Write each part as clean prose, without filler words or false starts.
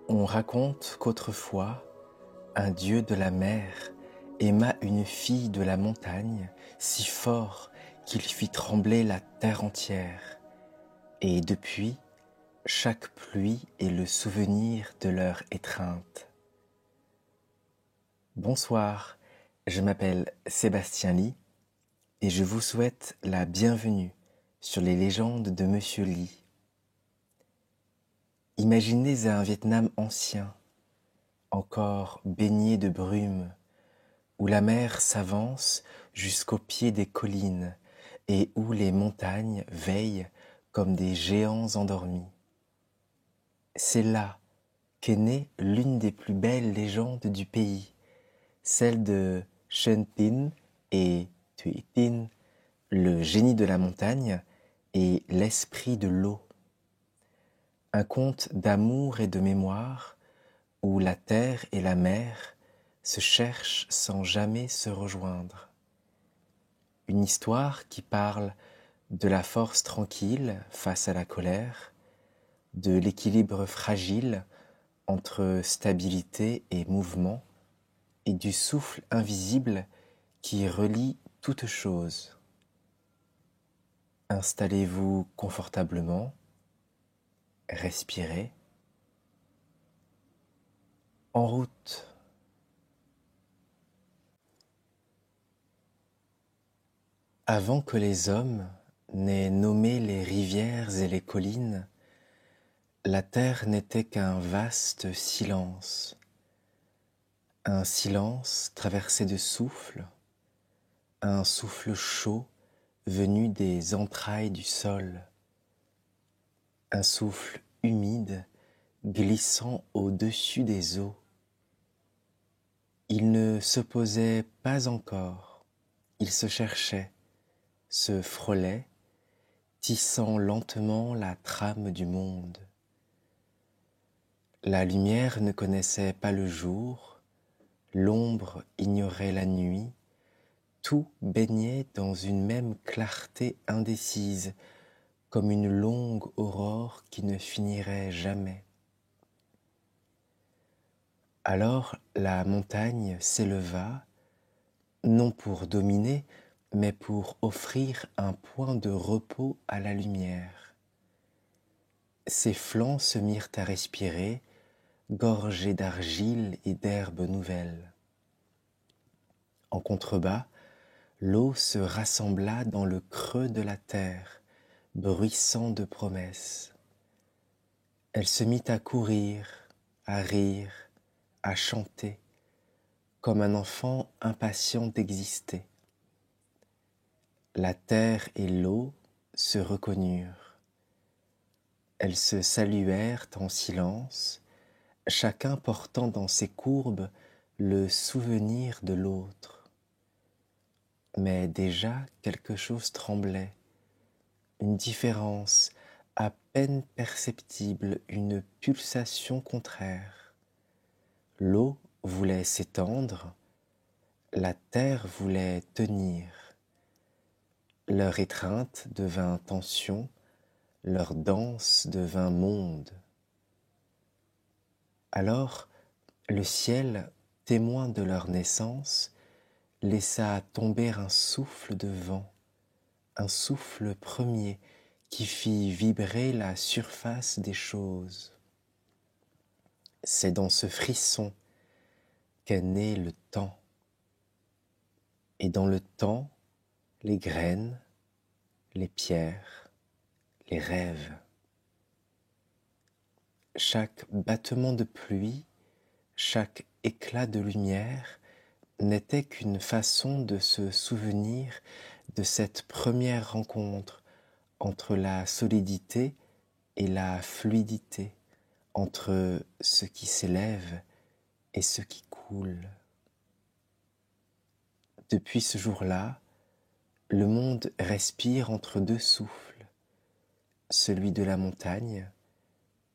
On raconte qu'autrefois, un dieu de la mer aima une fille de la montagne si fort qu'il fit trembler la terre entière. Et depuis, chaque pluie est le souvenir de leur étreinte. Bonsoir, je m'appelle Sébastien Ly et je vous souhaite la bienvenue sur les légendes de Monsieur Ly. Imaginez un Vietnam ancien, encore baigné de brume, où la mer s'avance jusqu'au pied des collines et où les montagnes veillent comme des géants endormis. C'est là qu'est née l'une des plus belles légendes du pays, celle de Shen Tin et Thuy Tin, le génie de la montagne et l'esprit de l'eau. Un conte d'amour et de mémoire où la terre et la mer se cherchent sans jamais se rejoindre. Une histoire qui parle de la force tranquille face à la colère, de l'équilibre fragile entre stabilité et mouvement, et du souffle invisible qui relie toute chose. Installez-vous confortablement, respirez. En route. Avant que les hommes n'aient nommé les rivières et les collines, la terre n'était qu'un vaste silence, un silence traversé de souffles, un souffle chaud venu des entrailles du sol, un souffle humide glissant au-dessus des eaux. Il ne s'opposait pas encore, il se cherchait, se frôlait, tissant lentement la trame du monde. La lumière ne connaissait pas le jour, l'ombre ignorait la nuit, tout baignait dans une même clarté indécise, comme une longue aurore qui ne finirait jamais. Alors la montagne s'éleva, non pour dominer, mais pour offrir un point de repos à la lumière. Ses flancs se mirent à respirer, gorgés d'argile et d'herbes nouvelles. En contrebas, l'eau se rassembla dans le creux de la terre, bruissant de promesses. Elle se mit à courir, à rire, à chanter, comme un enfant impatient d'exister. La terre et l'eau se reconnurent. Elles se saluèrent en silence, chacun portant dans ses courbes le souvenir de l'autre. Mais déjà quelque chose tremblait, une différence à peine perceptible, une pulsation contraire. L'eau voulait s'étendre, la terre voulait tenir. Leur étreinte devint tension, leur danse devint monde. Alors, le ciel, témoin de leur naissance, laissa tomber un souffle de vent, un souffle premier qui fit vibrer la surface des choses. C'est dans ce frisson qu'est né le temps. Et dans le temps, les graines, les pierres, les rêves. Chaque battement de pluie, chaque éclat de lumière n'était qu'une façon de se souvenir de cette première rencontre entre la solidité et la fluidité, entre ce qui s'élève et ce qui coule. Depuis ce jour-là, le monde respire entre deux souffles, celui de la montagne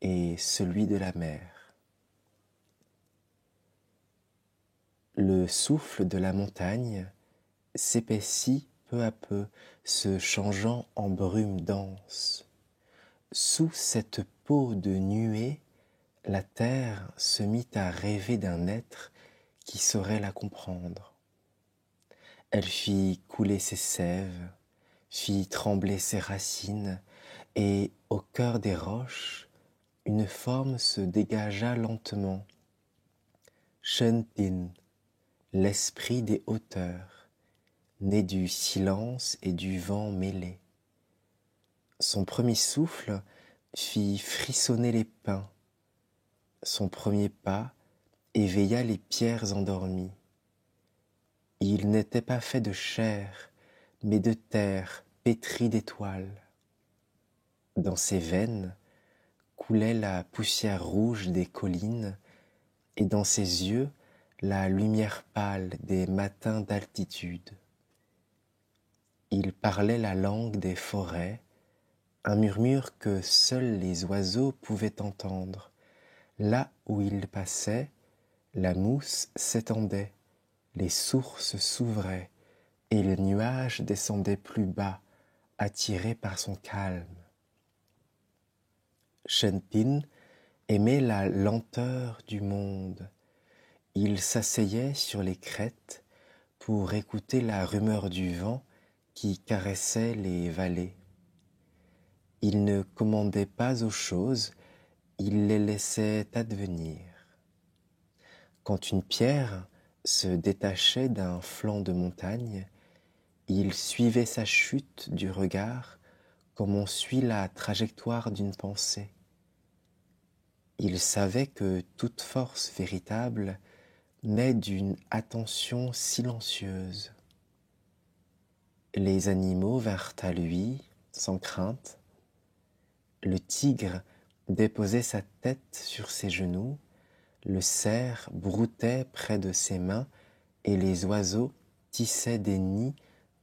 et celui de la mer. Le souffle de la montagne s'épaissit peu à peu, se changeant en brume dense. Sous cette peau de nuée, la terre se mit à rêver d'un être qui saurait la comprendre. Elle fit couler ses sèves, fit trembler ses racines, et au cœur des roches, une forme se dégagea lentement. Shentin, l'esprit des hauteurs, né du silence et du vent mêlés. Son premier souffle fit frissonner les pins. Son premier pas éveilla les pierres endormies. Il n'était pas fait de chair, mais de terre pétrie d'étoiles. Dans ses veines coulait la poussière rouge des collines, et dans ses yeux la lumière pâle des matins d'altitude. Il parlait la langue des forêts, un murmure que seuls les oiseaux pouvaient entendre. Là où il passait, la mousse s'étendait, les sources s'ouvraient, et le nuage descendait plus bas, attiré par son calme. Shentin aimait la lenteur du monde. Il s'asseyait sur les crêtes pour écouter la rumeur du vent qui caressait les vallées. Il ne commandait pas aux choses, il les laissait advenir. Quand une pierre se détachait d'un flanc de montagne, il suivait sa chute du regard comme on suit la trajectoire d'une pensée. Il savait que toute force véritable naît d'une attention silencieuse. Les animaux vinrent à lui, sans crainte. Le tigre déposait sa tête sur ses genoux, le cerf broutait près de ses mains et les oiseaux tissaient des nids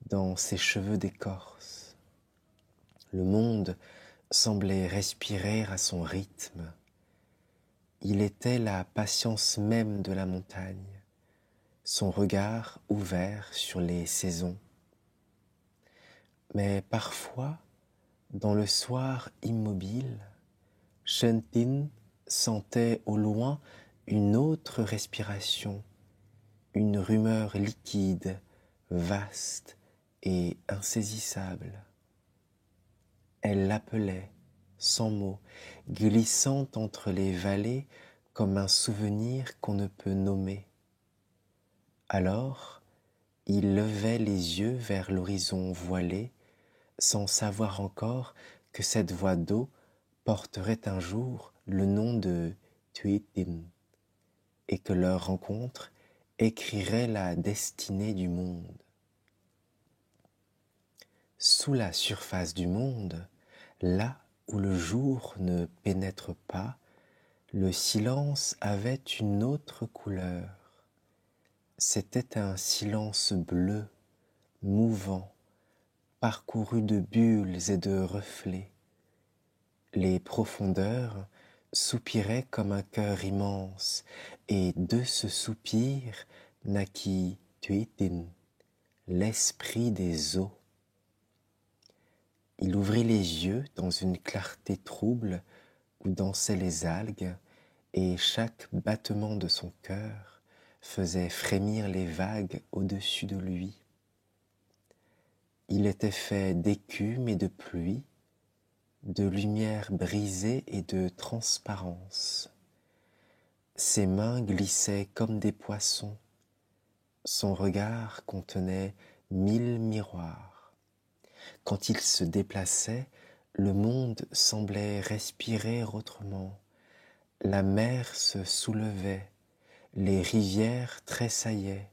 dans ses cheveux d'écorce. Le monde semblait respirer à son rythme. Il était la patience même de la montagne, son regard ouvert sur les saisons. Mais parfois, dans le soir immobile, Shentin sentait au loin une autre respiration, une rumeur liquide, vaste et insaisissable. Elle l'appelait, sans mots, glissant entre les vallées comme un souvenir qu'on ne peut nommer. Alors, il levait les yeux vers l'horizon voilé, sans savoir encore que cette voie d'eau porterait un jour le nom de Tuitin, et que leur rencontre écrirait la destinée du monde. Sous la surface du monde, là où le jour ne pénètre pas, le silence avait une autre couleur. C'était un silence bleu, mouvant, parcouru de bulles et de reflets. Les profondeurs soupiraient comme un cœur immense, et de ce soupir naquit Tuitin, l'esprit des eaux. Il ouvrit les yeux dans une clarté trouble où dansaient les algues, et chaque battement de son cœur faisait frémir les vagues au-dessus de lui. Il était fait d'écume et de pluie, de lumière brisée et de transparence. Ses mains glissaient comme des poissons. Son regard contenait 1000 miroirs. Quand il se déplaçait, le monde semblait respirer autrement. La mer se soulevait, les rivières tressaillaient,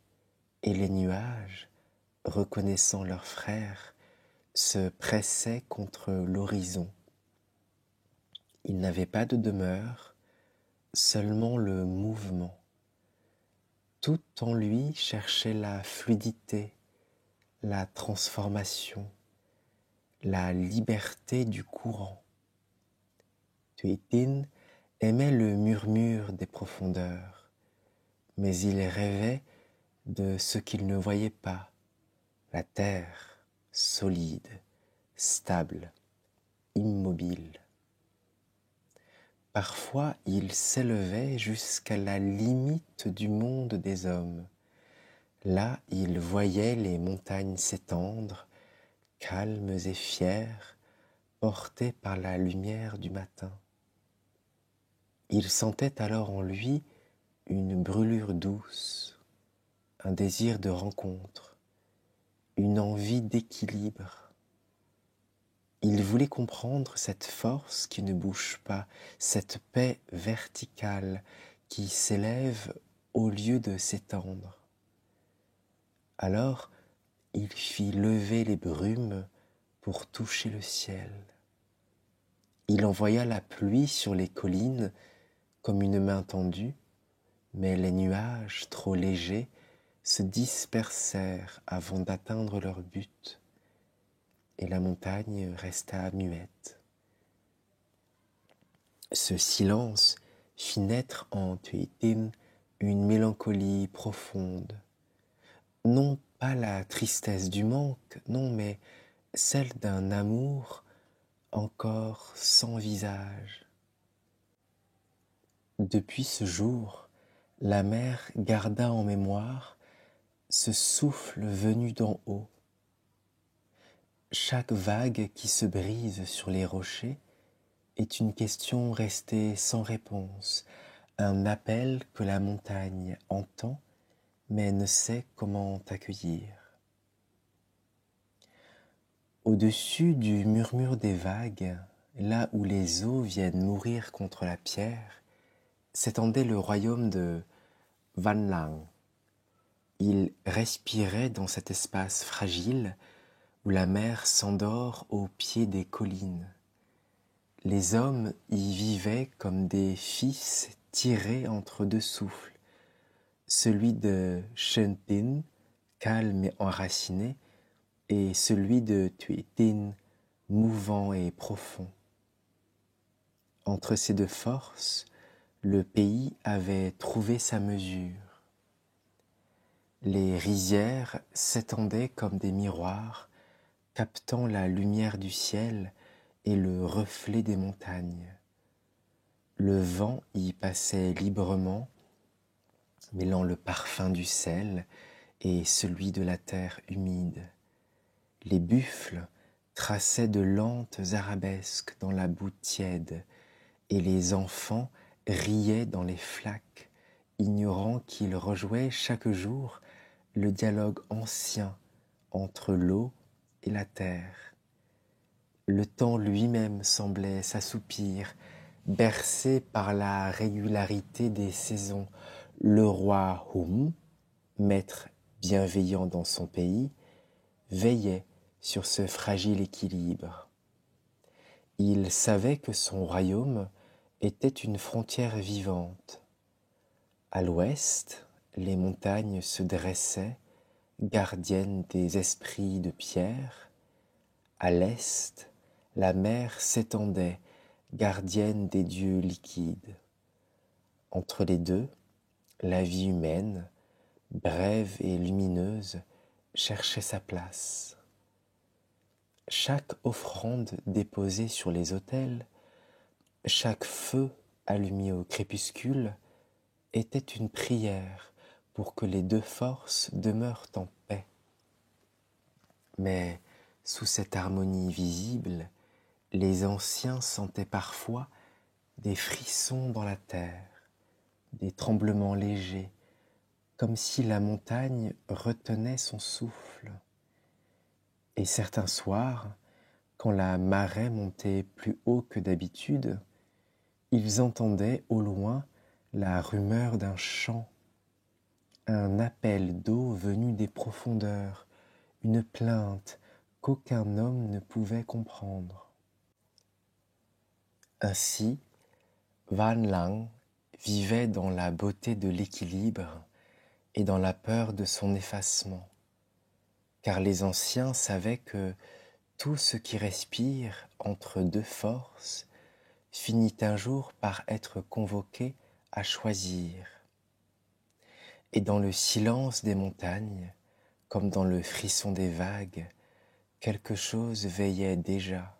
et les nuages, reconnaissant leurs frères, se pressaient contre l'horizon. Il n'avait pas de demeure, seulement le mouvement. Tout en lui cherchait la fluidité, la transformation, la liberté du courant. Tuitin aimait le murmure des profondeurs, mais il rêvait de ce qu'il ne voyait pas, la terre solide, stable, immobile. Parfois, il s'élevait jusqu'à la limite du monde des hommes. Là, il voyait les montagnes s'étendre, calmes et fières, portées par la lumière du matin. Il sentait alors en lui une brûlure douce, un désir de rencontre, une envie d'équilibre. Il voulait comprendre cette force qui ne bouge pas, cette paix verticale qui s'élève au lieu de s'étendre. Alors, il fit lever les brumes pour toucher le ciel. Il envoya la pluie sur les collines comme une main tendue, mais les nuages, trop légers, se dispersèrent avant d'atteindre leur but, et la montagne resta muette. Ce silence fit naître en Thuy-Tin une mélancolie profonde. Non pas la tristesse du manque, non, mais celle d'un amour encore sans visage. Depuis ce jour, la mer garda en mémoire ce souffle venu d'en haut. Chaque vague qui se brise sur les rochers est une question restée sans réponse, un appel que la montagne entend mais ne sait comment accueillir. Au-dessus du murmure des vagues, là où les eaux viennent mourir contre la pierre, s'étendait le royaume de Van Lang. Il respirait dans cet espace fragile où la mer s'endort au pied des collines. Les hommes y vivaient comme des fils tirés entre deux souffles, celui de Shentin, calme et enraciné, et celui de Thuy-Tin, mouvant et profond. Entre ces deux forces, le pays avait trouvé sa mesure. Les rizières s'étendaient comme des miroirs, captant la lumière du ciel et le reflet des montagnes. Le vent y passait librement, mêlant le parfum du sel et celui de la terre humide. Les buffles traçaient de lentes arabesques dans la boue tiède, et les enfants riaient dans les flaques, ignorant qu'ils rejouaient chaque jour le dialogue ancien entre l'eau et la terre. Le temps lui-même semblait s'assoupir, bercé par la régularité des saisons. Le roi Hum, maître bienveillant dans son pays, veillait sur ce fragile équilibre. Il savait que son royaume était une frontière vivante. À l'ouest, les montagnes se dressaient, gardiennes des esprits de pierre. À l'est, la mer s'étendait, gardienne des dieux liquides. Entre les deux, la vie humaine, brève et lumineuse, cherchait sa place. Chaque offrande déposée sur les autels, chaque feu allumé au crépuscule, était une prière pour que les deux forces demeurent en paix. Mais sous cette harmonie visible, les anciens sentaient parfois des frissons dans la terre, des tremblements légers, comme si la montagne retenait son souffle. Et certains soirs, quand la marée montait plus haut que d'habitude, ils entendaient au loin la rumeur d'un chant, un appel d'eau venu des profondeurs, une plainte qu'aucun homme ne pouvait comprendre. Ainsi, Van Lang vivait dans la beauté de l'équilibre et dans la peur de son effacement, car les anciens savaient que tout ce qui respire entre deux forces finit un jour par être convoqué à choisir. Et dans le silence des montagnes, comme dans le frisson des vagues, quelque chose veillait déjà,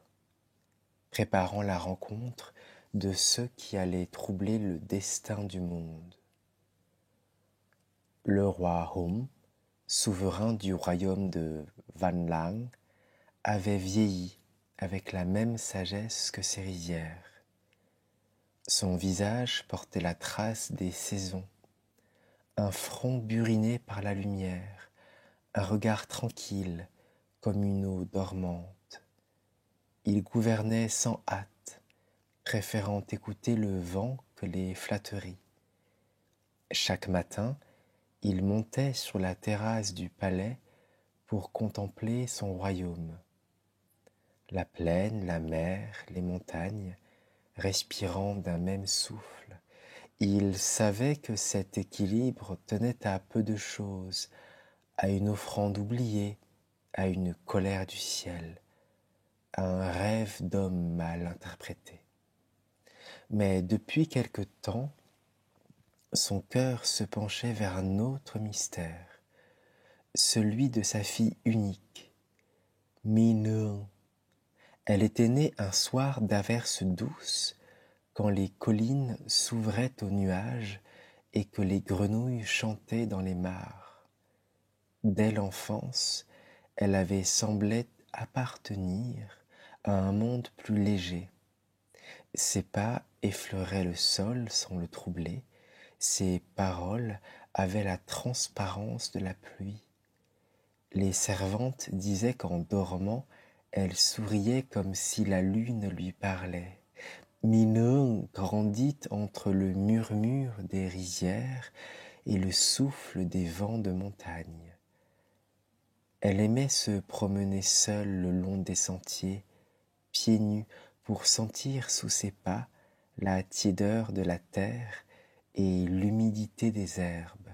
préparant la rencontre de ceux qui allaient troubler le destin du monde. Le roi Hum, souverain du royaume de Van Lang, avait vieilli avec la même sagesse que ses rizières. Son visage portait la trace des saisons, un front buriné par la lumière, un regard tranquille comme une eau dormante. Il gouvernait sans hâte, préférant écouter le vent que les flatteries. Chaque matin, il montait sur la terrasse du palais pour contempler son royaume. La plaine, la mer, les montagnes, respirant d'un même souffle. Il savait que cet équilibre tenait à peu de choses, à une offrande oubliée, à une colère du ciel, à un rêve d'homme mal interprété. Mais depuis quelque temps, son cœur se penchait vers un autre mystère, celui de sa fille unique, Minung. Elle était née un soir d'averses douces, quand les collines s'ouvraient aux nuages et que les grenouilles chantaient dans les mares. Dès l'enfance, elle avait semblé appartenir à un monde plus léger. Ses pas effleuraient le sol sans le troubler, ses paroles avaient la transparence de la pluie. Les servantes disaient qu'en dormant, elle souriait comme si la lune lui parlait. Minung grandit entre le murmure des rizières et le souffle des vents de montagne. Elle aimait se promener seule le long des sentiers, pieds nus, pour sentir sous ses pas la tiédeur de la terre et l'humidité des herbes.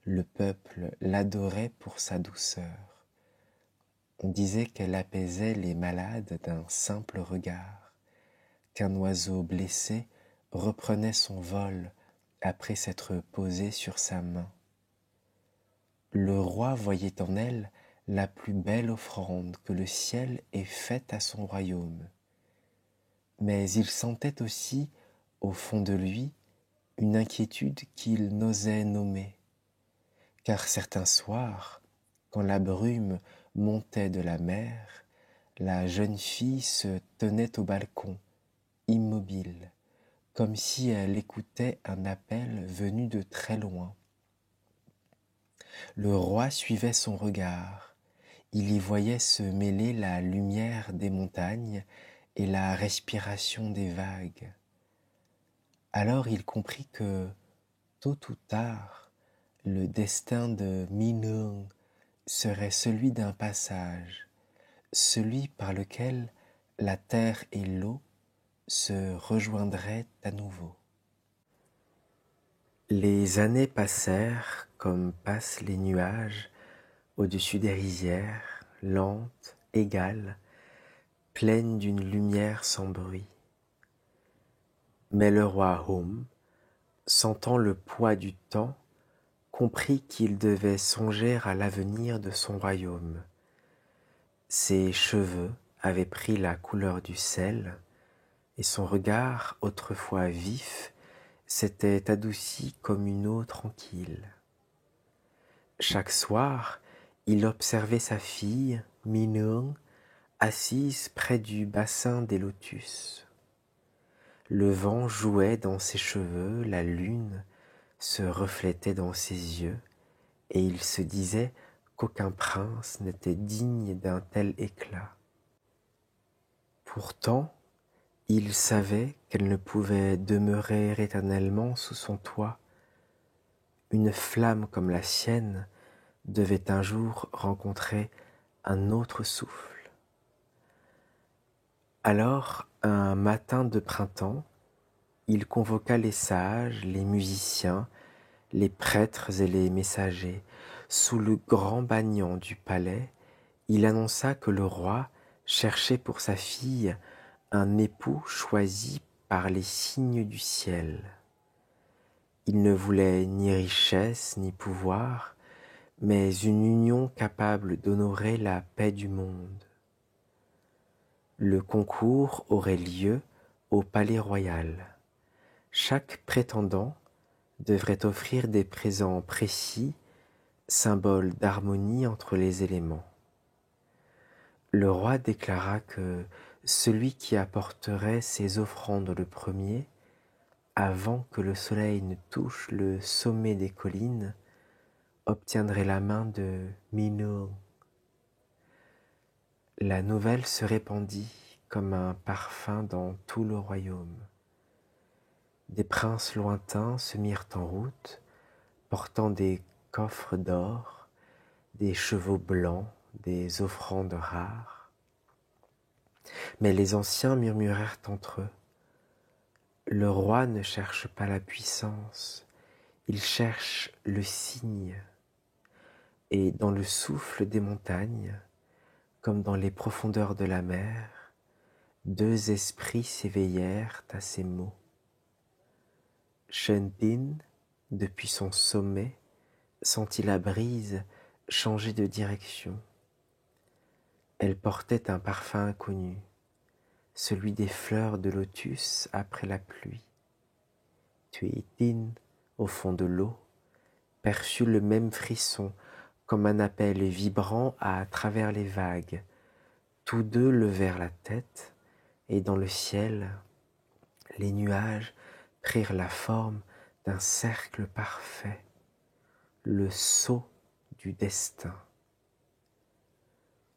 Le peuple l'adorait pour sa douceur. On disait qu'elle apaisait les malades d'un simple regard, qu'un oiseau blessé reprenait son vol après s'être posé sur sa main. Le roi voyait en elle la plus belle offrande que le ciel ait faite à son royaume. Mais il sentait aussi, au fond de lui, une inquiétude qu'il n'osait nommer. Car certains soirs, quand la brume montait de la mer, la jeune fille se tenait au balcon, immobile, comme si elle écoutait un appel venu de très loin. Le roi suivait son regard. Il y voyait se mêler la lumière des montagnes et la respiration des vagues. Alors il comprit que, tôt ou tard, le destin de Minung serait celui d'un passage, celui par lequel la terre et l'eau se rejoindraient à nouveau. Les années passèrent comme passent les nuages au-dessus des rizières, lentes, égales, pleines d'une lumière sans bruit. Mais le roi Hum, sentant le poids du temps, comprit qu'il devait songer à l'avenir de son royaume. Ses cheveux avaient pris la couleur du sel, et son regard, autrefois vif, s'était adouci comme une eau tranquille. Chaque soir, il observait sa fille, Minung, assise près du bassin des lotus. Le vent jouait dans ses cheveux, la lune se reflétait dans ses yeux, et il se disait qu'aucun prince n'était digne d'un tel éclat. Pourtant, il savait qu'elle ne pouvait demeurer éternellement sous son toit. Une flamme comme la sienne devait un jour rencontrer un autre souffle. Alors, un matin de printemps, il convoqua les sages, les musiciens, les prêtres et les messagers. Sous le grand banyan du palais, il annonça que le roi cherchait pour sa fille un époux choisi par les signes du ciel. Il ne voulait ni richesse ni pouvoir, mais une union capable d'honorer la paix du monde. Le concours aurait lieu au palais royal. Chaque prétendant devrait offrir des présents précis, symboles d'harmonie entre les éléments. Le roi déclara que celui qui apporterait ses offrandes le premier, avant que le soleil ne touche le sommet des collines, obtiendrait la main de Minou. La nouvelle se répandit comme un parfum dans tout le royaume. Des princes lointains se mirent en route, portant des coffres d'or, des chevaux blancs, des offrandes rares. Mais les anciens murmurèrent entre eux: le roi ne cherche pas la puissance, il cherche le signe. Et dans le souffle des montagnes, comme dans les profondeurs de la mer, deux esprits s'éveillèrent à ces mots. Shenpin, depuis son sommet, sentit la brise changer de direction. Elle portait un parfum inconnu, celui des fleurs de lotus après la pluie. Tuitin, au fond de l'eau, perçut le même frisson, comme un appel vibrant à travers les vagues. Tous deux levèrent la tête, et dans le ciel, les nuages prirent la forme d'un cercle parfait, le sceau du destin.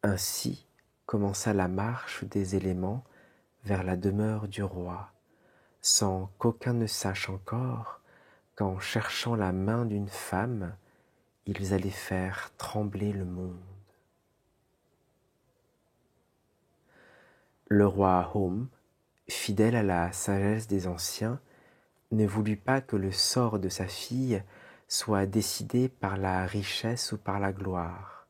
Ainsi commença la marche des éléments vers la demeure du roi, sans qu'aucun ne sache encore qu'en cherchant la main d'une femme, ils allaient faire trembler le monde. Le roi Hom, fidèle à la sagesse des anciens, ne voulut pas que le sort de sa fille soit décidé par la richesse ou par la gloire.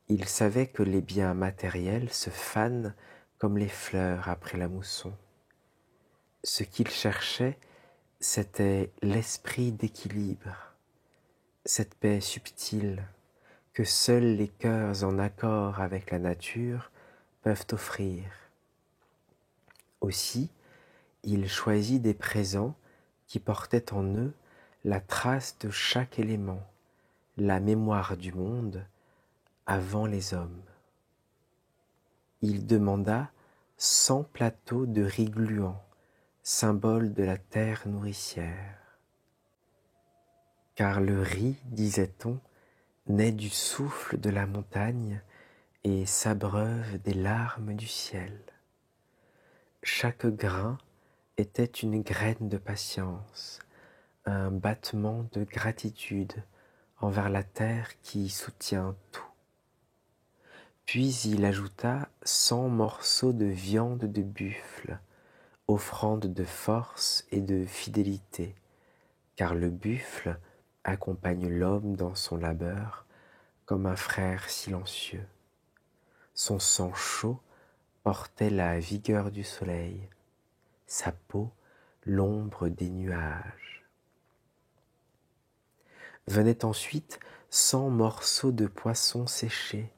Il savait que les biens matériels se fanent comme les fleurs après la mousson. Ce qu'il cherchait, c'était l'esprit d'équilibre, cette paix subtile que seuls les cœurs en accord avec la nature peuvent offrir. Aussi, il choisit des présents qui portaient en eux la trace de chaque élément, la mémoire du monde avant les hommes. Il demanda 100 plateaux de riz gluant, symbole de la terre nourricière. Car le riz, disait-on, naît du souffle de la montagne et s'abreuve des larmes du ciel. Chaque grain était une graine de patience, un battement de gratitude envers la terre qui soutient tout. Puis il ajouta 100 morceaux de viande de buffle, offrande de force et de fidélité, car le buffle accompagne l'homme dans son labeur comme un frère silencieux. Son sang chaud portait la vigueur du soleil, sa peau l'ombre des nuages. Venaient ensuite 100 morceaux de poisson séché,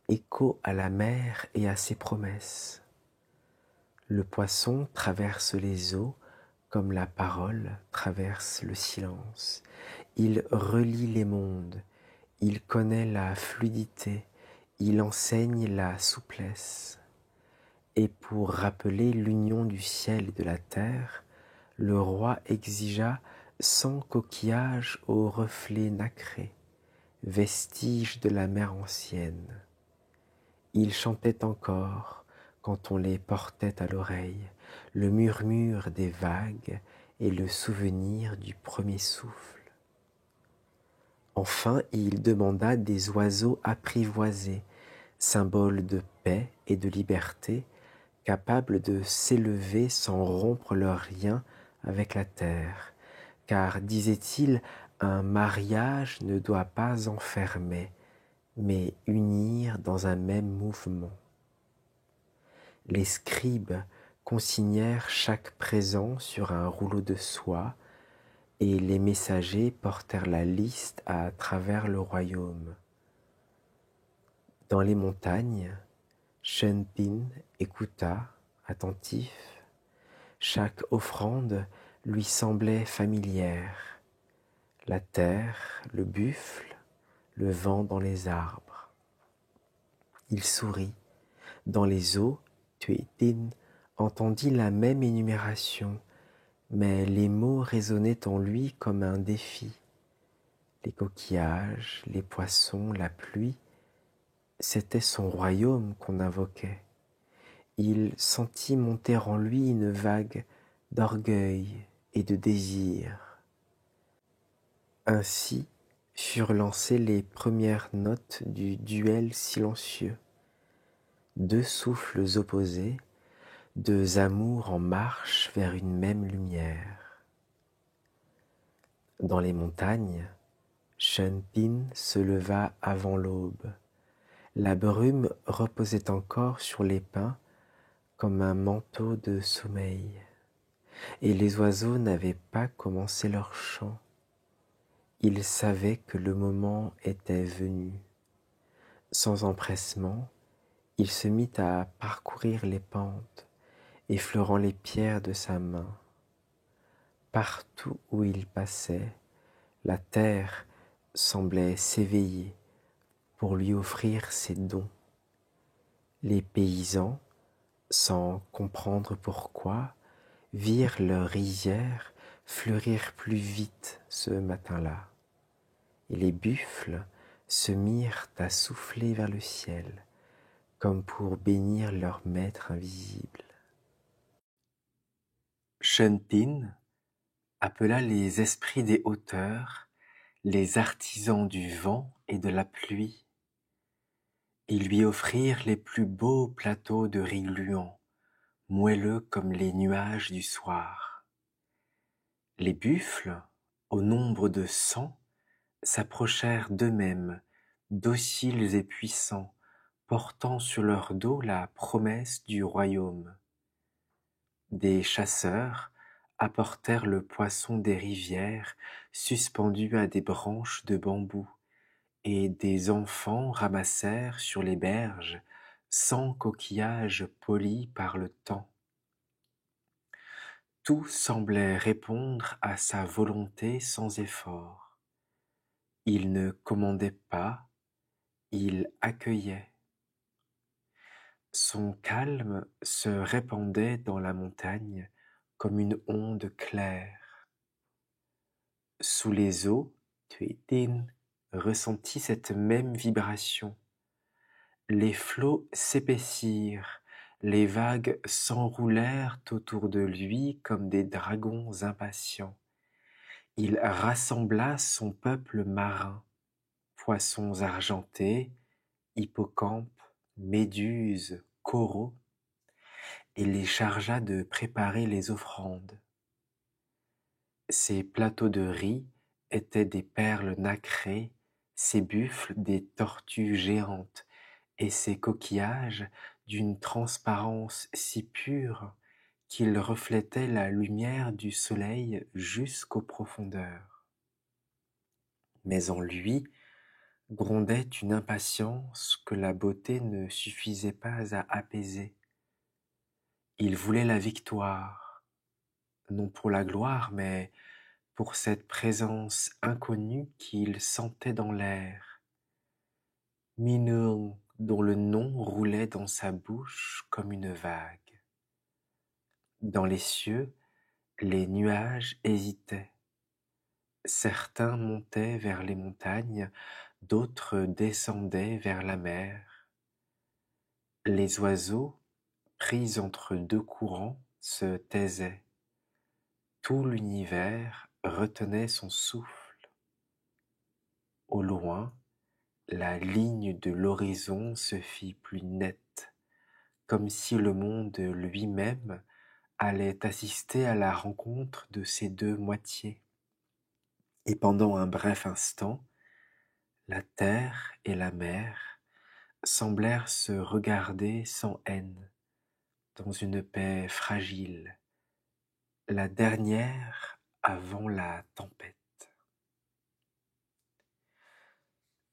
écho à la mer et à ses promesses. Le poisson traverse les eaux comme la parole traverse le silence. Il relie les mondes, il connaît la fluidité, il enseigne la souplesse. Et pour rappeler l'union du ciel et de la terre, le roi exigea 100 coquillages aux reflets nacrés, vestiges de la mer ancienne. Il chantait encore, quand on les portait à l'oreille, le murmure des vagues et le souvenir du premier souffle. Enfin, il demanda des oiseaux apprivoisés, symboles de paix et de liberté, capables de s'élever sans rompre leur lien avec la terre, car, disait-il, un mariage ne doit pas enfermer, mais unir dans un même mouvement. Les scribes consignèrent chaque présent sur un rouleau de soie, et les messagers portèrent la liste à travers le royaume. Dans les montagnes, Shenpin écouta, attentif. Chaque offrande lui semblait familière. La terre, le buffle, le vent dans les arbres. Il sourit. Dans les eaux, Tuitin entendit la même énumération, mais les mots résonnaient en lui comme un défi. Les coquillages, les poissons, la pluie, c'était son royaume qu'on invoquait. Il sentit monter en lui une vague d'orgueil et de désir. Ainsi furent lancées les premières notes du duel silencieux. Deux souffles opposés, deux amours en marche vers une même lumière. Dans les montagnes, Shenpin se leva avant l'aube. La brume reposait encore sur les pins comme un manteau de sommeil, et les oiseaux n'avaient pas commencé leur chant. Ils savaient que le moment était venu. Sans empressement, il se mit à parcourir les pentes, effleurant les pierres de sa main. Partout où il passait, la terre semblait s'éveiller pour lui offrir ses dons. Les paysans, sans comprendre pourquoi, virent leurs rizières fleurir plus vite ce matin-là, et les buffles se mirent à souffler vers le ciel, comme pour bénir leur maître invisible. Shenpin appela les esprits des hauteurs, les artisans du vent et de la pluie. Ils lui offrirent les plus beaux plateaux de riz gluant, moelleux comme les nuages du soir. Les buffles, au nombre de 100, s'approchèrent d'eux-mêmes, dociles et puissants, portant sur leur dos la promesse du royaume. Des chasseurs apportèrent le poisson des rivières suspendu à des branches de bambou, et des enfants ramassèrent sur les berges 100 coquillages polis par le temps. Tout semblait répondre à sa volonté sans effort. Il ne commandait pas, il accueillait. Son calme se répandait dans la montagne comme une onde claire. Sous les eaux, Tuitin ressentit cette même vibration. Les flots s'épaissirent, les vagues s'enroulèrent autour de lui comme des dragons impatients. Il rassembla son peuple marin, poissons argentés, hippocampes, méduses, coraux, et les chargea de préparer les offrandes. Ces plateaux de riz étaient des perles nacrées, ces buffles des tortues géantes, et ces coquillages d'une transparence si pure qu'ils reflétaient la lumière du soleil jusqu'aux profondeurs. Mais en lui grondait une impatience que la beauté ne suffisait pas à apaiser. Il voulait la victoire, non pour la gloire, mais pour cette présence inconnue qu'il sentait dans l'air. Minung, dont le nom roulait dans sa bouche comme une vague. Dans les cieux, les nuages hésitaient. Certains montaient vers les montagnes, d'autres descendaient vers la mer. Les oiseaux, pris entre deux courants, se taisaient. Tout l'univers retenait son souffle. Au loin, la ligne de l'horizon se fit plus nette, comme si le monde lui-même allait assister à la rencontre de ces deux moitiés. Et pendant un bref instant, la terre et la mer semblèrent se regarder sans haine, dans une paix fragile, la dernière avant la tempête.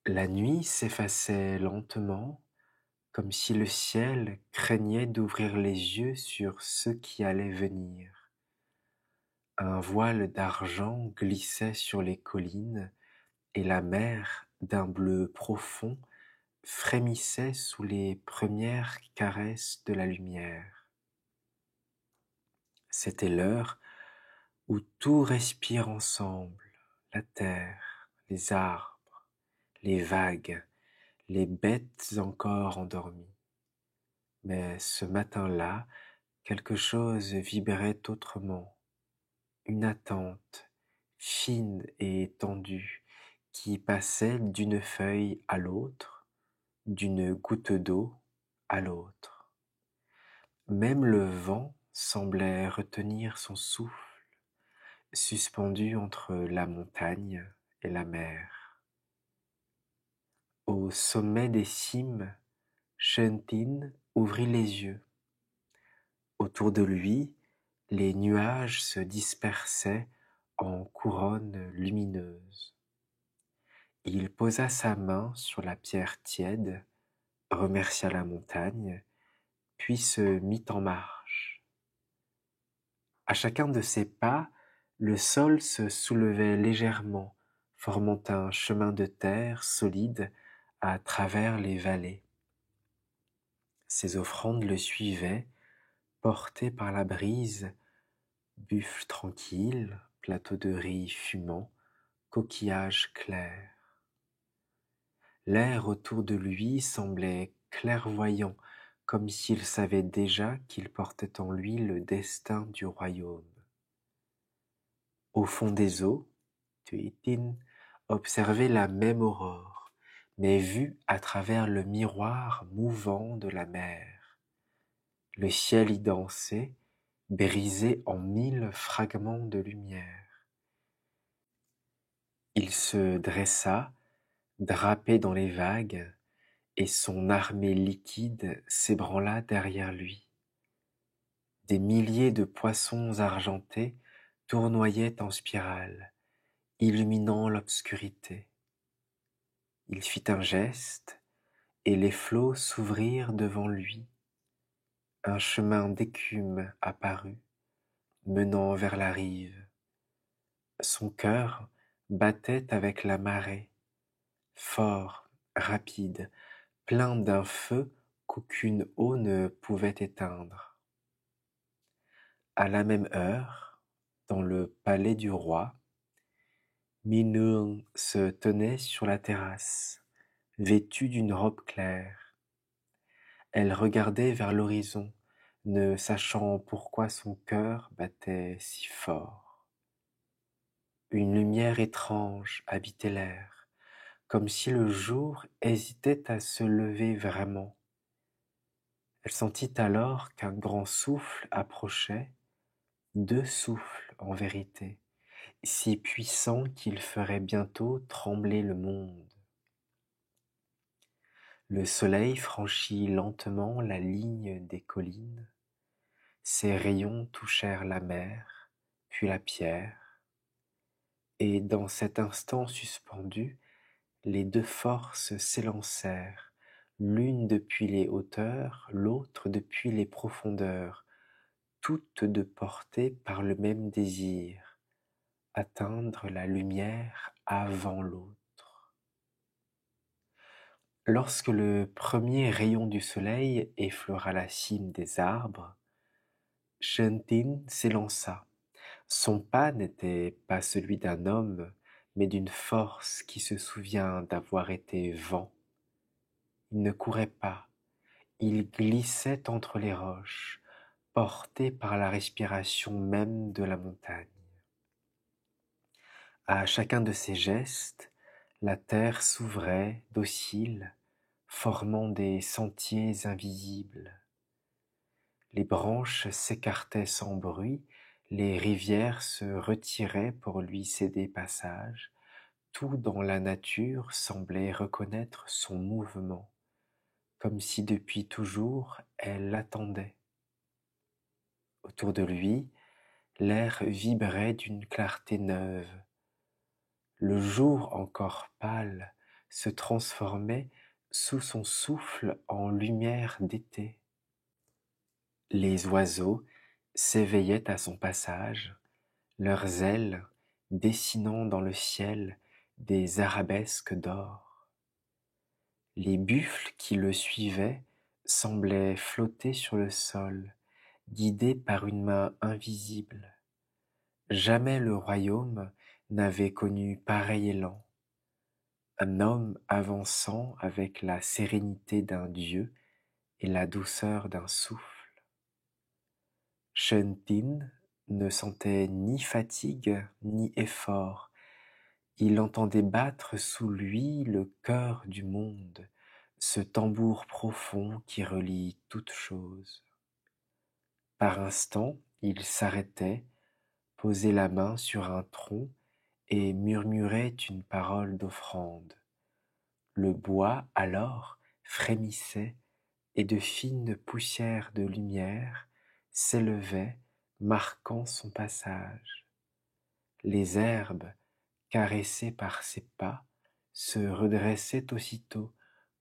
La nuit s'effaçait lentement, comme si le ciel craignait d'ouvrir les yeux sur ce qui allait venir. Un voile d'argent glissait sur les collines, et la mer, d'un bleu profond, frémissait sous les premières caresses de la lumière. C'était l'heure où tout respire ensemble, la terre, les arbres, les vagues, les bêtes encore endormies. Mais ce matin-là, quelque chose vibrait autrement, une attente, fine et tendue, qui passait d'une feuille à l'autre, d'une goutte d'eau à l'autre. Même le vent semblait retenir son souffle, suspendu entre la montagne et la mer. Au sommet des cimes, Shentin ouvrit les yeux. Autour de lui, les nuages se dispersaient en couronnes lumineuses. Il posa sa main sur la pierre tiède, remercia la montagne, puis se mit en marche. À chacun de ses pas, le sol se soulevait légèrement, formant un chemin de terre solide à travers les vallées. Ses offrandes le suivaient, portées par la brise, buffles tranquilles, plateaux de riz fumant, coquillages clairs. L'air autour de lui semblait clairvoyant, comme s'il savait déjà qu'il portait en lui le destin du royaume. Au fond des eaux, Tuitin observait la même aurore, mais vue à travers le miroir mouvant de la mer. Le ciel y dansait, brisé en 1000 fragments de lumière. Il se dressa, drapé dans les vagues, et son armée liquide s'ébranla derrière lui. Des milliers de poissons argentés tournoyaient en spirale, illuminant l'obscurité. Il fit un geste, et les flots s'ouvrirent devant lui. Un chemin d'écume apparut, menant vers la rive. Son cœur battait avec la marée, fort, rapide, plein d'un feu qu'aucune eau ne pouvait éteindre. À la même heure, dans le palais du roi, Minurn se tenait sur la terrasse, vêtue d'une robe claire. Elle regardait vers l'horizon, ne sachant pourquoi son cœur battait si fort. Une lumière étrange habitait l'air, comme si le jour hésitait à se lever vraiment. Elle sentit alors qu'un grand souffle approchait, 2 souffles en vérité, si puissants qu'ils feraient bientôt trembler le monde. Le soleil franchit lentement la ligne des collines, ses rayons touchèrent la mer, puis la pierre, et dans cet instant suspendu, les 2 forces s'élancèrent, l'une depuis les hauteurs, l'autre depuis les profondeurs, toutes 2 portées par le même désir, atteindre la lumière avant l'autre. Lorsque le premier rayon du soleil effleura la cime des arbres, Shentin s'élança. Son pas n'était pas celui d'un homme, mais d'une force qui se souvient d'avoir été vent. Il ne courait pas, il glissait entre les roches, porté par la respiration même de la montagne. À chacun de ses gestes, la terre s'ouvrait, docile, formant des sentiers invisibles. Les branches s'écartaient sans bruit, les rivières se retiraient pour lui céder passage, tout dans la nature semblait reconnaître son mouvement, comme si depuis toujours elle l'attendait. Autour de lui, l'air vibrait d'une clarté neuve. Le jour encore pâle se transformait sous son souffle en lumière d'été. Les oiseaux s'éveillaient à son passage, leurs ailes dessinant dans le ciel des arabesques d'or. Les buffles qui le suivaient semblaient flotter sur le sol, guidés par une main invisible. Jamais le royaume n'avait connu pareil élan. Un homme avançant avec la sérénité d'un dieu et la douceur d'un souffle. Shentin ne sentait ni fatigue ni effort. Il entendait battre sous lui le cœur du monde, ce tambour profond qui relie toutes choses. Par instants, il s'arrêtait, posait la main sur un tronc et murmurait une parole d'offrande. Le bois alors frémissait et de fines poussières de lumière s'élevaient, marquant son passage. Les herbes, caressées par ses pas, se redressaient aussitôt,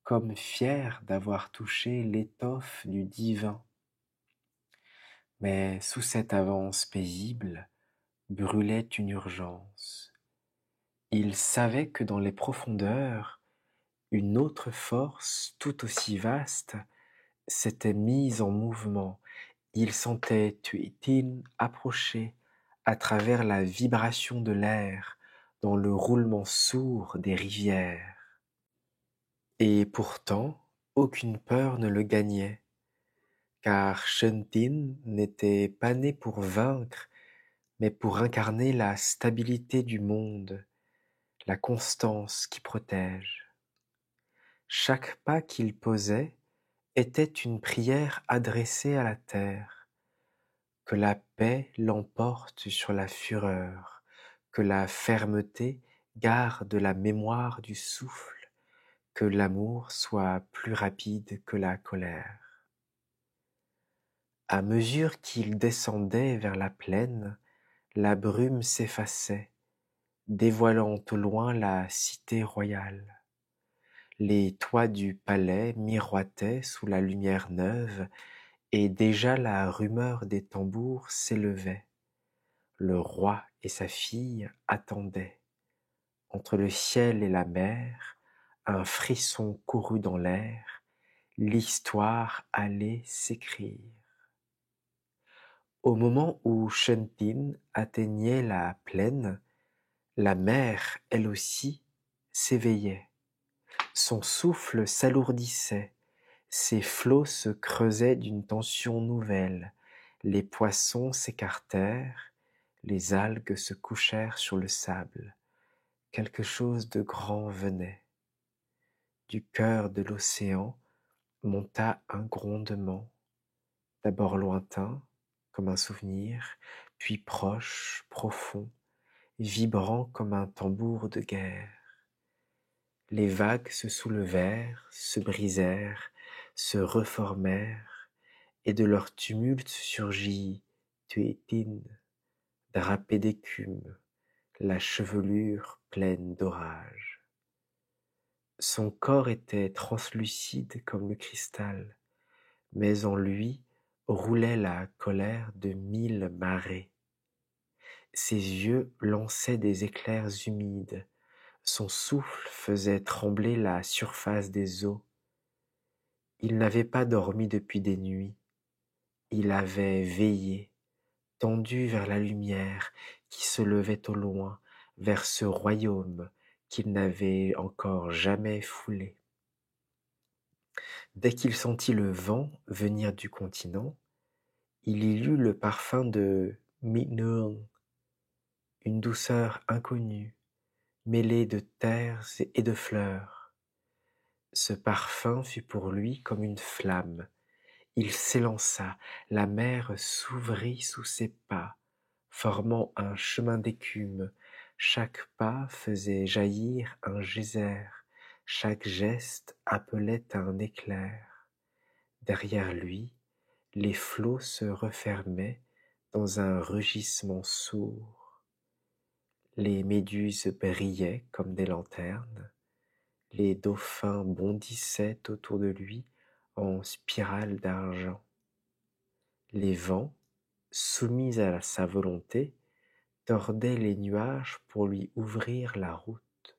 comme fières d'avoir touché l'étoffe du divin. Mais sous cette avance paisible brûlait une urgence. Il savait que dans les profondeurs, une autre force tout aussi vaste s'était mise en mouvement. Il sentait Tuitin approcher à travers la vibration de l'air, dans le roulement sourd des rivières. Et pourtant, aucune peur ne le gagnait, car Shentin n'était pas né pour vaincre, mais pour incarner la stabilité du monde, la constance qui protège. Chaque pas qu'il posait était une prière adressée à la terre. Que la paix l'emporte sur la fureur, que la fermeté garde la mémoire du souffle, que l'amour soit plus rapide que la colère. À mesure qu'il descendait vers la plaine, la brume s'effaçait, dévoilant au loin la cité royale. Les toits du palais miroitaient sous la lumière neuve, et déjà la rumeur des tambours s'élevait. Le roi et sa fille attendaient. Entre le ciel et la mer, un frisson courut dans l'air, l'histoire allait s'écrire. Au moment où Shentin atteignait la plaine, la mer, elle aussi, s'éveillait. Son souffle s'alourdissait, ses flots se creusaient d'une tension nouvelle, les poissons s'écartèrent, les algues se couchèrent sur le sable. Quelque chose de grand venait. Du cœur de l'océan monta un grondement, d'abord lointain, comme un souvenir, puis proche, profond, vibrant comme un tambour de guerre. Les vagues se soulevèrent, se brisèrent, se reformèrent, et de leur tumulte surgit Tuitin, drapé d'écume, la chevelure pleine d'orage. Son corps était translucide comme le cristal, mais en lui roulait la colère de 1000 marées. Ses yeux lançaient des éclairs humides, son souffle faisait trembler la surface des eaux. Il n'avait pas dormi depuis des nuits, il avait veillé, tendu vers la lumière qui se levait au loin, vers ce royaume qu'il n'avait encore jamais foulé. Dès qu'il sentit le vent venir du continent, il y lut le parfum de Minurn, une douceur inconnue, mêlée de terres et de fleurs. Ce parfum fut pour lui comme une flamme. Il s'élança, la mer s'ouvrit sous ses pas, formant un chemin d'écume. Chaque pas faisait jaillir un geyser, chaque geste appelait un éclair. Derrière lui, les flots se refermaient dans un rugissement sourd. Les méduses brillaient comme des lanternes, Les dauphins bondissaient autour de lui en spirales d'argent. Les vents, soumis à sa volonté, tordaient les nuages pour lui ouvrir la route.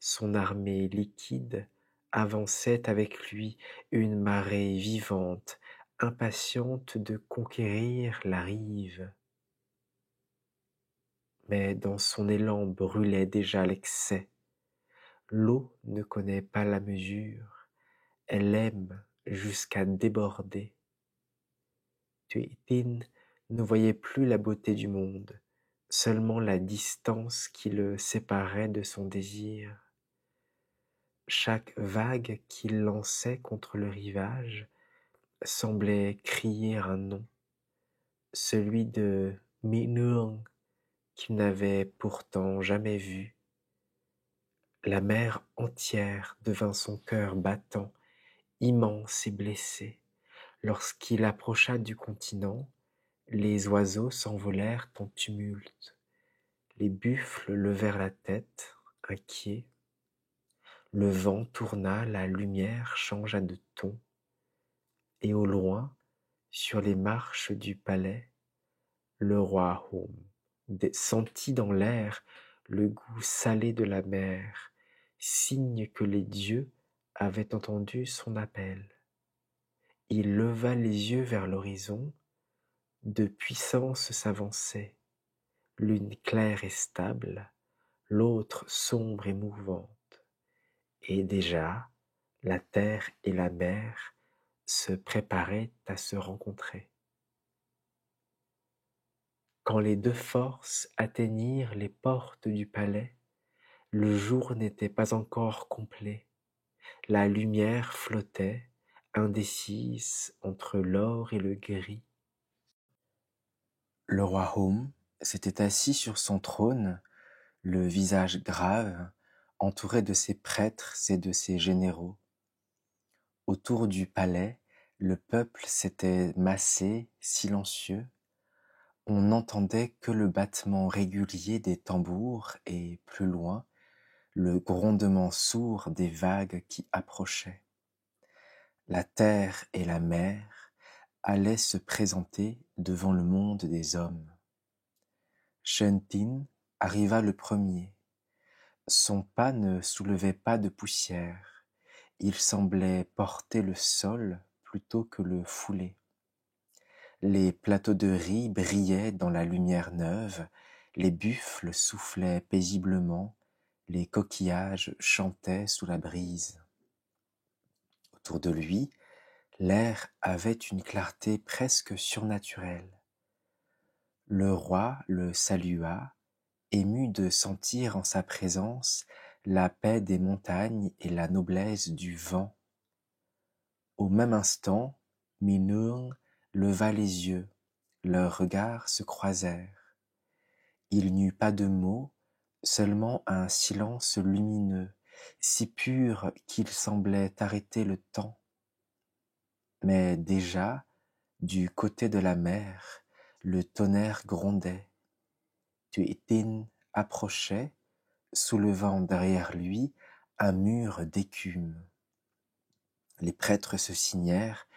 Son armée liquide avançait avec lui, une marée vivante, impatiente de conquérir la rive. Mais dans son élan brûlait déjà l'excès. L'eau ne connaît pas la mesure, elle aime jusqu'à déborder. Tuitin ne voyait plus la beauté du monde, seulement la distance qui le séparait de son désir. Chaque vague qu'il lançait contre le rivage semblait crier un nom, celui de Minurg qu'il n'avait pourtant jamais vu. La mer entière devint son cœur battant, immense et blessé. Lorsqu'il approcha du continent, les oiseaux s'envolèrent en tumulte. Les buffles levèrent la tête, inquiets. Le vent tourna, la lumière changea de ton. Et au loin, sur les marches du palais, le roi Home sentit dans l'air le goût salé de la mer, signe que les dieux avaient entendu son appel. Il leva les yeux vers l'horizon, de puissance s'avançait, l'une claire et stable, l'autre sombre et mouvante, et déjà la terre et la mer se préparaient à se rencontrer. Quand les deux forces atteignirent les portes du palais, le jour n'était pas encore complet. La lumière flottait, indécise entre l'or et le gris. Le roi Home s'était assis sur son trône, le visage grave, entouré de ses prêtres et de ses généraux. Autour du palais, le peuple s'était massé, silencieux. On n'entendait que le battement régulier des tambours et, plus loin, le grondement sourd des vagues qui approchaient. La terre et la mer allaient se présenter devant le monde des hommes. Shentin arriva le premier. Son pas ne soulevait pas de poussière. Il semblait porter le sol plutôt que le fouler. Les plateaux de riz brillaient dans la lumière neuve, les buffles soufflaient paisiblement, les coquillages chantaient sous la brise. Autour de lui, l'air avait une clarté presque surnaturelle. Le roi le salua, ému de sentir en sa présence la paix des montagnes et la noblesse du vent. Au même instant, Minurg leva les yeux, leurs regards se croisèrent. Il n'y eut pas de mots, seulement un silence lumineux, si pur qu'il semblait arrêter le temps. Mais déjà, du côté de la mer, le tonnerre grondait. Tuitin approchait, soulevant derrière lui un mur d'écume. Les prêtres se signèrent,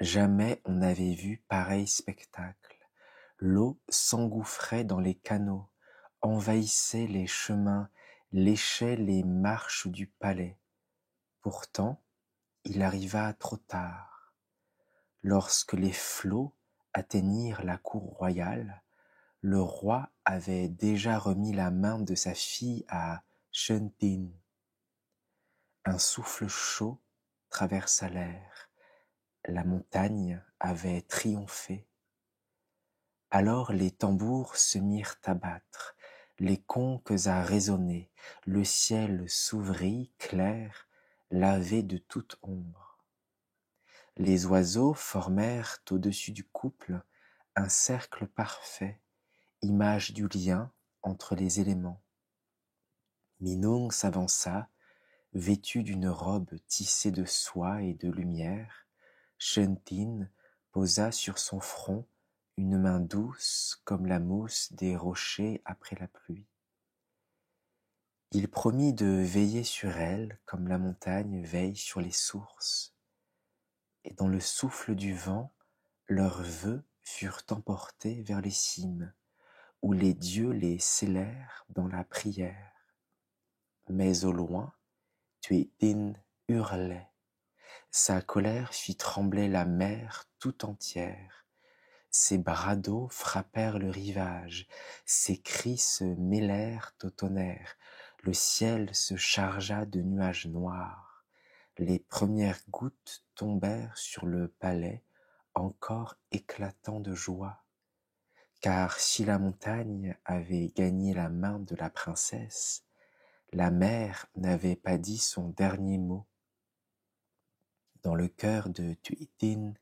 jamais on n'avait vu pareil spectacle. L'eau s'engouffrait dans les canaux, envahissait les chemins, léchait les marches du palais. Pourtant, il arriva trop tard. Lorsque les flots atteignirent la cour royale, le roi avait déjà remis la main de sa fille à Shentin. Un souffle chaud traversa l'air. La montagne avait triomphé. Alors les tambours se mirent à battre, les conques à résonner, le ciel s'ouvrit clair, lavé de toute ombre. Les oiseaux formèrent au-dessus du couple un cercle parfait, image du lien entre les éléments. Minurg s'avança, vêtu d'une robe tissée de soie et de lumière. Shentin posa sur son front une main douce comme la mousse des rochers après la pluie. Il promit de veiller sur elles comme la montagne veille sur les sources, et dans le souffle du vent, leurs vœux furent emportés vers les cimes, où les dieux les scellèrent dans la prière. Mais au loin, Tuitin hurlait. Sa colère fit trembler la mer tout entière. Ses bras d'eau frappèrent le rivage, ses cris se mêlèrent au tonnerre, le ciel se chargea de nuages noirs. Les premières gouttes tombèrent sur le palais, encore éclatant de joie. Car si la montagne avait gagné la main de la princesse, la mer n'avait pas dit son dernier mot. Dans le cœur de Tuitin,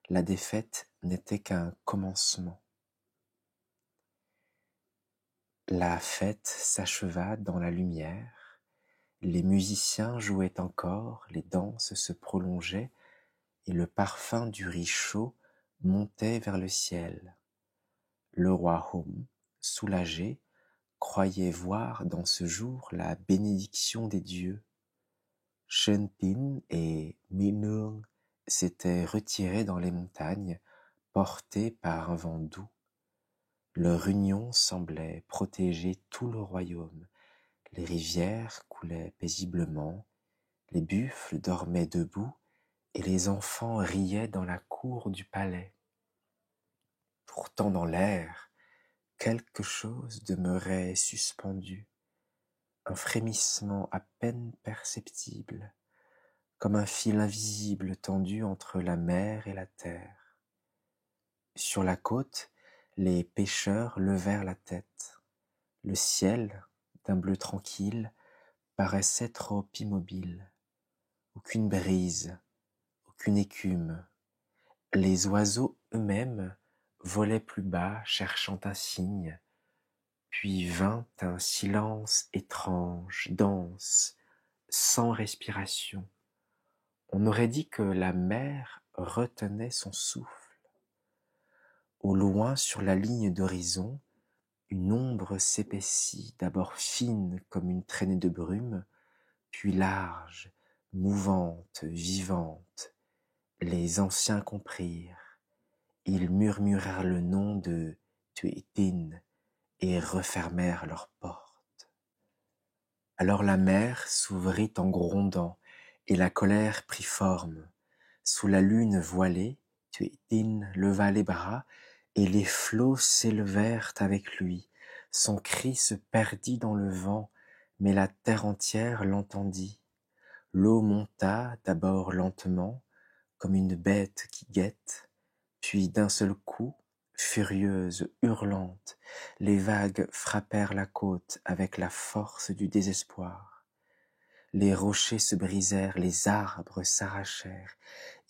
la défaite n'était qu'un commencement. La fête s'acheva dans la lumière, les musiciens jouaient encore, les danses se prolongeaient, et le parfum du riz chaud montait vers le ciel. Le roi Hom, soulagé, croyait voir dans ce jour la bénédiction des dieux. Shentin et Minung s'étaient retirés dans les montagnes, portés par un vent doux. Leur union semblait protéger tout le royaume. Les rivières coulaient paisiblement, les buffles dormaient debout, et les enfants riaient dans la cour du palais. Pourtant dans l'air, quelque chose demeurait suspendu, un frémissement à peine perceptible, comme un fil invisible tendu entre la mer et la terre. Sur la côte, les pêcheurs levèrent la tête. Le ciel, d'un bleu tranquille, paraissait trop immobile. Aucune brise, aucune écume. Les oiseaux eux-mêmes volaient plus bas, cherchant un signe. Puis vint un silence étrange, dense, sans respiration. On aurait dit que la mer retenait son souffle. Au loin, sur la ligne d'horizon, une ombre s'épaissit, d'abord fine comme une traînée de brume, puis large, mouvante, vivante. Les anciens comprirent. Ils murmurèrent le nom de Tuitin et refermèrent leurs portes. Alors la mer s'ouvrit en grondant, et la colère prit forme. Sous la lune voilée, Tuitin leva les bras, et les flots s'élevèrent avec lui. Son cri se perdit dans le vent, mais la terre entière l'entendit. L'eau monta d'abord lentement, comme une bête qui guette, puis d'un seul coup, furieuse, hurlante, les vagues frappèrent la côte avec la force du désespoir. Les rochers se brisèrent, les arbres s'arrachèrent,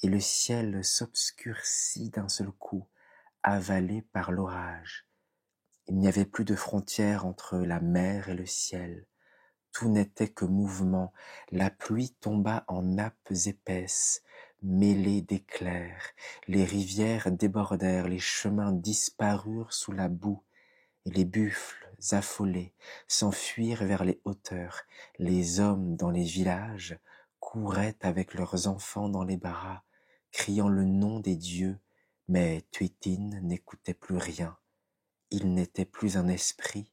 et le ciel s'obscurcit d'un seul coup, avalé par l'orage. Il n'y avait plus de frontière entre la mer et le ciel. Tout n'était que mouvement. La pluie tomba en nappes épaisses, mêlées d'éclairs. Les rivières débordèrent, les chemins disparurent sous la boue, et les buffles, affolés, s'enfuirent vers les hauteurs. Les hommes dans les villages couraient avec leurs enfants dans les bras, criant le nom des dieux, mais Tuitin n'écoutait plus rien. Il n'était plus un esprit,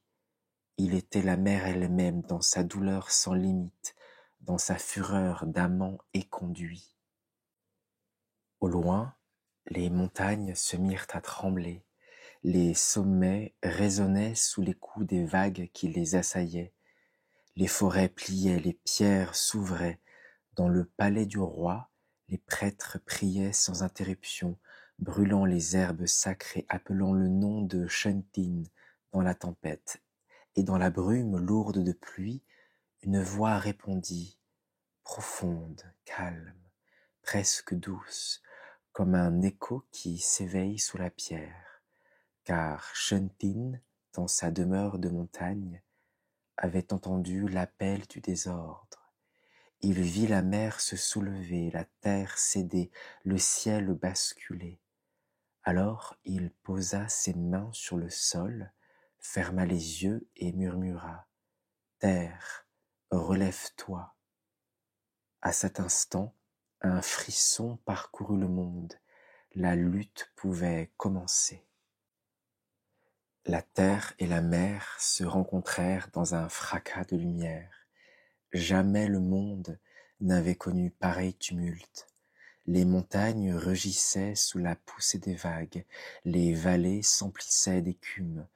il était la mer elle-même dans sa douleur sans limite, dans sa fureur d'amant éconduit. Au loin, les montagnes se mirent à trembler, les sommets résonnaient sous les coups des vagues qui les assaillaient, les forêts pliaient, les pierres s'ouvraient. Dans le palais du roi, les prêtres priaient sans interruption, brûlant les herbes sacrées, appelant le nom de Shentin dans la tempête. Et dans la brume lourde de pluie, une voix répondit, profonde, calme, presque douce, comme un écho qui s'éveille sous la pierre. Car Shentin, dans sa demeure de montagne, avait entendu l'appel du désordre. Il vit la mer se soulever, la terre céder, le ciel basculer. Alors il posa ses mains sur le sol, ferma les yeux et murmura « Terre, relève-toi. À cet instant, un frisson parcourut le monde. La lutte pouvait commencer. La terre et la mer se rencontrèrent dans un fracas de lumière. Jamais le monde n'avait connu pareil tumulte. Les montagnes rugissaient sous la poussée des vagues, les vallées s'emplissaient d'écume,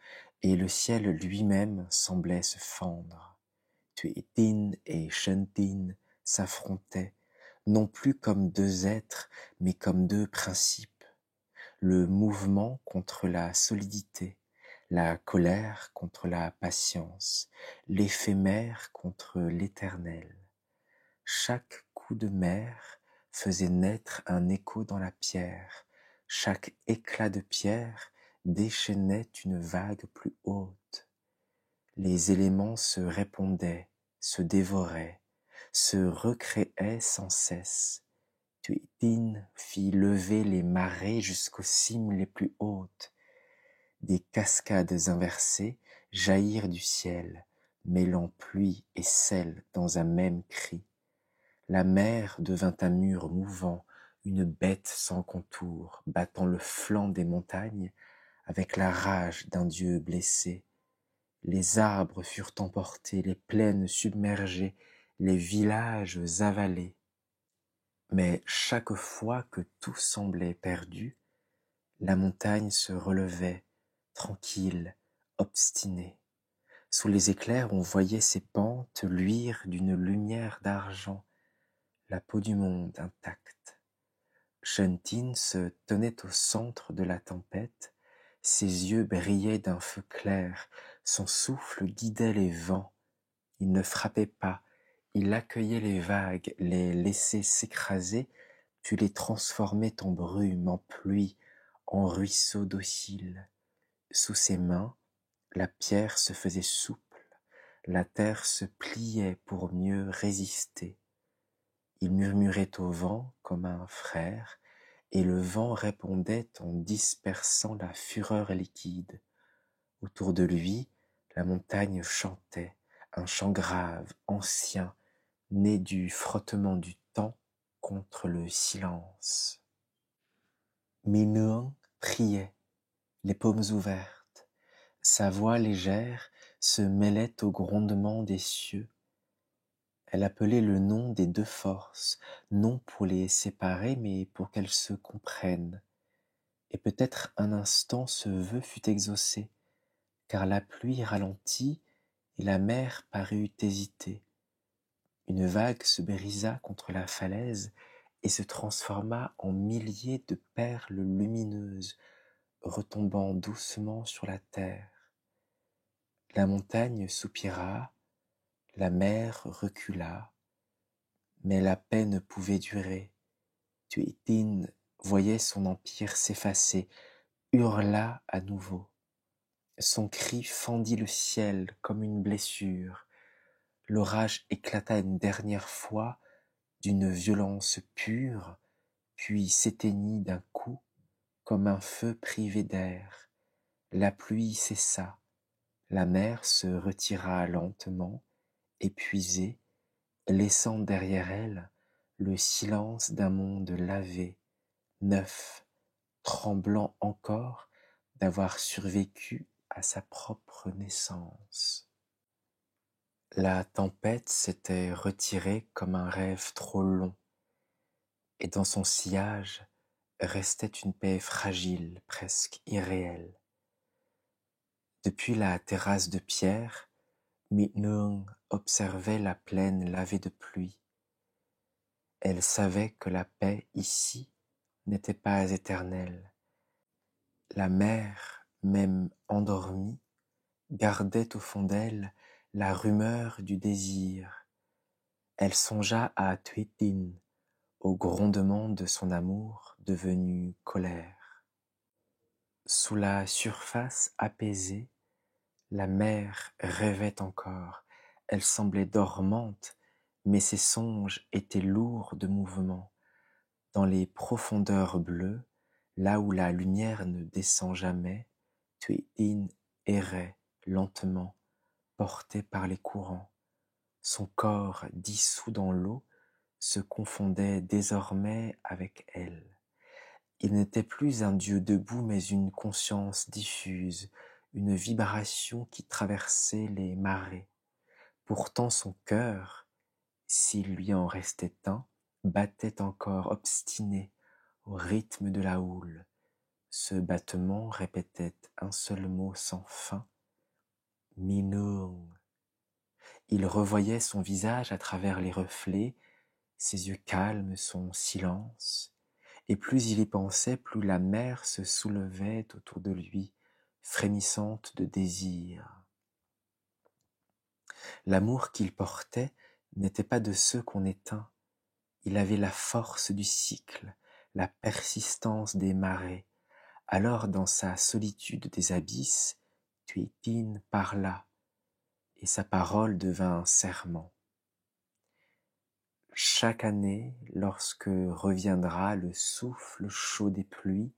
et le ciel lui-même semblait se fendre. Tuitin et Shentin s'affrontaient, non plus comme deux êtres, mais comme deux principes. Le mouvement contre la solidité, la colère contre la patience, l'éphémère contre l'éternel. Chaque coup de mer faisait naître un écho dans la pierre, chaque éclat de pierre déchaînait une vague plus haute. Les éléments se répondaient, se dévoraient, se recréaient sans cesse. Tuitin fit lever les marées jusqu'aux cimes les plus hautes. Des cascades inversées jaillirent du ciel, mêlant pluie et sel dans un même cri. La mer devint un mur mouvant, une bête sans contour, battant le flanc des montagnes avec la rage d'un dieu blessé. Les arbres furent emportés, les plaines submergées, les villages avalés. Mais chaque fois que tout semblait perdu, la montagne se relevait, tranquille, obstinée. Sous les éclairs, on voyait ses pentes luire d'une lumière d'argent, la peau du monde intacte. Shentin se tenait au centre de la tempête, ses yeux brillaient d'un feu clair, son souffle guidait les vents. Il ne frappait pas, il accueillait les vagues, les laissait s'écraser, puis les transformait en brume, en pluie, en ruisseaux dociles. Sous ses mains, la pierre se faisait souple, la terre se pliait pour mieux résister. Il murmurait au vent comme un frère, et le vent répondait en dispersant la fureur liquide. Autour de lui, la montagne chantait, un chant grave, ancien, né du frottement du temps contre le silence. Minurg priait, les paumes ouvertes. Sa voix légère se mêlait au grondement des cieux. Elle appelait le nom des deux forces, non pour les séparer, mais pour qu'elles se comprennent. Et peut-être un instant ce vœu fut exaucé, car la pluie ralentit et la mer parut hésiter. Une vague se brisa contre la falaise et se transforma en milliers de perles lumineuses, retombant doucement sur la terre. La montagne soupira, la mer recula, mais la paix ne pouvait durer. Tuitin voyait son empire s'effacer, hurla à nouveau. Son cri fendit le ciel comme une blessure. L'orage éclata une dernière fois d'une violence pure, puis s'éteignit d'un coup comme un feu privé d'air. La pluie cessa, la mer se retira lentement, épuisée, laissant derrière elle le silence d'un monde lavé, neuf, tremblant encore d'avoir survécu à sa propre naissance. La tempête s'était retirée comme un rêve trop long, et dans son sillage restait une paix fragile, presque irréelle. Depuis la terrasse de pierre, Minurg observait la plaine lavée de pluie. Elle savait que la paix ici n'était pas éternelle. La mer, même endormie, gardait au fond d'elle la rumeur du désir. Elle songea à Tuitin, au grondement de son amour devenu colère. Sous la surface apaisée, la mer rêvait encore. Elle semblait dormante, mais ses songes étaient lourds de mouvement. Dans les profondeurs bleues, là où la lumière ne descend jamais, Tuitin errait lentement, porté par les courants. Son corps dissous dans l'eau se confondait désormais avec elle. Il n'était plus un Dieu debout, mais une conscience diffuse, une vibration qui traversait les marées. Pourtant son cœur, s'il lui en restait un, battait encore obstiné au rythme de la houle. Ce battement répétait un seul mot sans fin, Minung. Il revoyait son visage à travers les reflets, ses yeux calmes, son silence, et plus il y pensait, plus la mer se soulevait autour de lui, frémissante de désir. L'amour qu'il portait n'était pas de ceux qu'on éteint, il avait la force du cycle, la persistance des marées. Alors dans sa solitude des abysses, Tuitin parla, et sa parole devint un serment. Chaque année, lorsque reviendra le souffle chaud des pluies,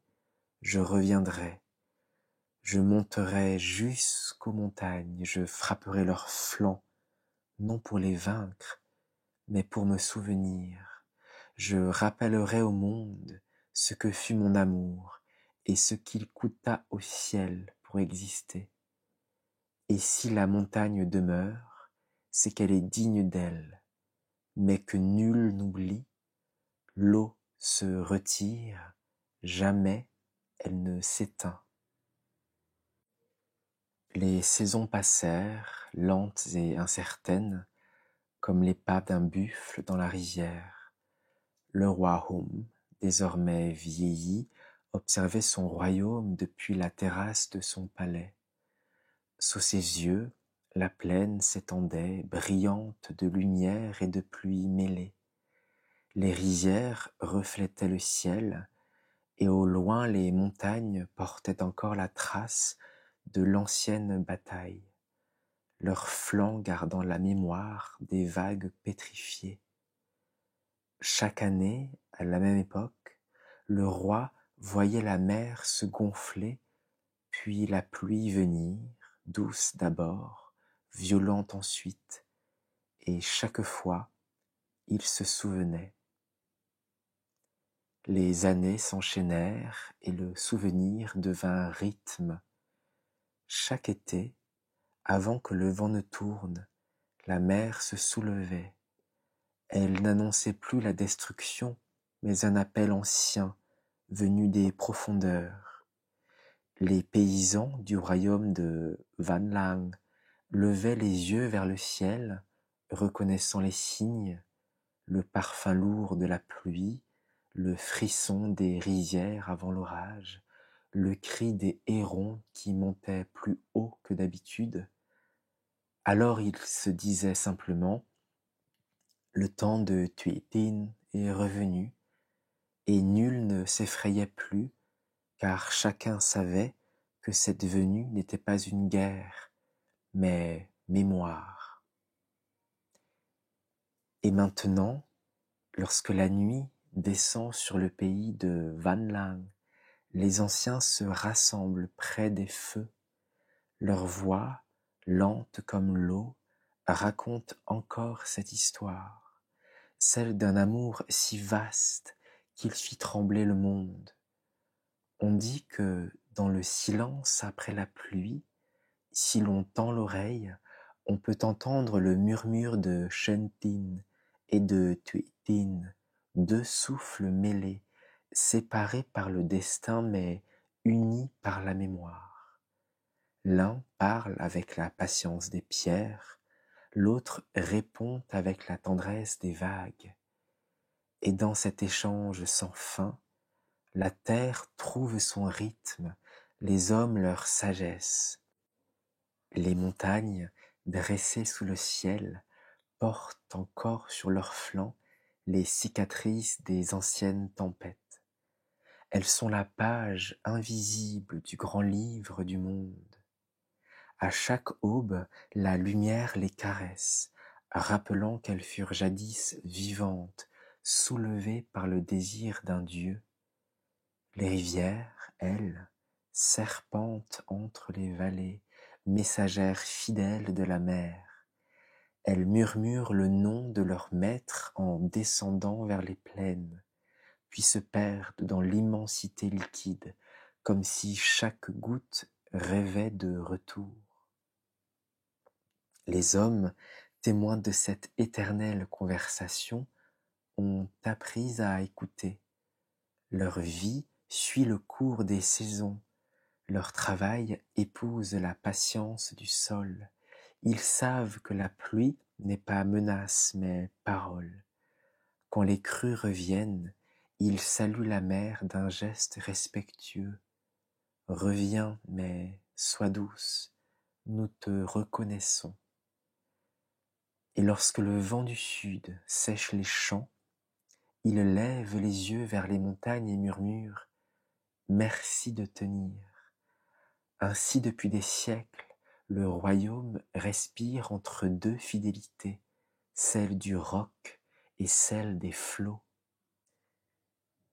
je reviendrai, je monterai jusqu'aux montagnes, je frapperai leurs flancs, non pour les vaincre, mais pour me souvenir. Je rappellerai au monde ce que fut mon amour et ce qu'il coûta au ciel pour exister. Et si la montagne demeure, c'est qu'elle est digne d'elle, mais que nul n'oublie, l'eau se retire, jamais elle ne s'éteint. Les saisons passèrent, lentes et incertaines, comme les pas d'un buffle dans la rivière. Le roi Hum, désormais vieilli, observait son royaume depuis la terrasse de son palais. Sous ses yeux, la plaine s'étendait, brillante de lumière et de pluie mêlées. Les rizières reflétaient le ciel, et au loin les montagnes portaient encore la trace de l'ancienne bataille, leurs flancs gardant la mémoire des vagues pétrifiées. Chaque année, à la même époque, le roi voyait la mer se gonfler, puis la pluie venir, douce d'abord, violente ensuite, et chaque fois, il se souvenait. Les années s'enchaînèrent et le souvenir devint rythme. Chaque été, avant que le vent ne tourne, la mer se soulevait. Elle n'annonçait plus la destruction, mais un appel ancien, venu des profondeurs. Les paysans du royaume de Van Lang levaient les yeux vers le ciel, reconnaissant les signes, le parfum lourd de la pluie, le frisson des rizières avant l'orage, le cri des hérons qui montaient plus haut que d'habitude. Alors ils se disaient simplement: le temps de Tuitin est revenu, et nul ne s'effrayait plus, car chacun savait que cette venue n'était pas une guerre, mais mémoire. Et maintenant, lorsque la nuit descend sur le pays de Van Lang, les anciens se rassemblent près des feux. Leur voix, lente comme l'eau, raconte encore cette histoire, celle d'un amour si vaste qu'il fit trembler le monde. On dit que dans le silence après la pluie, si l'on tend l'oreille, on peut entendre le murmure de Shentin et de Tuitin, deux souffles mêlés, séparés par le destin mais unis par la mémoire. L'un parle avec la patience des pierres, l'autre répond avec la tendresse des vagues. Et dans cet échange sans fin, la terre trouve son rythme, les hommes leur sagesse. Les montagnes, dressées sous le ciel, portent encore sur leurs flancs les cicatrices des anciennes tempêtes. Elles sont la page invisible du grand livre du monde. À chaque aube, la lumière les caresse, rappelant qu'elles furent jadis vivantes, soulevées par le désir d'un Dieu. Les rivières, elles, serpentent entre les vallées, messagères fidèles de la mer. Elles murmurent le nom de leur maître en descendant vers les plaines, puis se perdent dans l'immensité liquide, comme si chaque goutte rêvait de retour. Les hommes, témoins de cette éternelle conversation, ont appris à écouter. Leur vie suit le cours des saisons, leur travail épouse la patience du sol. Ils savent que la pluie n'est pas menace mais parole. Quand les crues reviennent, ils saluent la mer d'un geste respectueux. Reviens, mais sois douce, nous te reconnaissons. Et lorsque le vent du sud sèche les champs, il lève les yeux vers les montagnes et murmure « Merci de tenir ». Ainsi depuis des siècles, le royaume respire entre deux fidélités, celle du roc et celle des flots.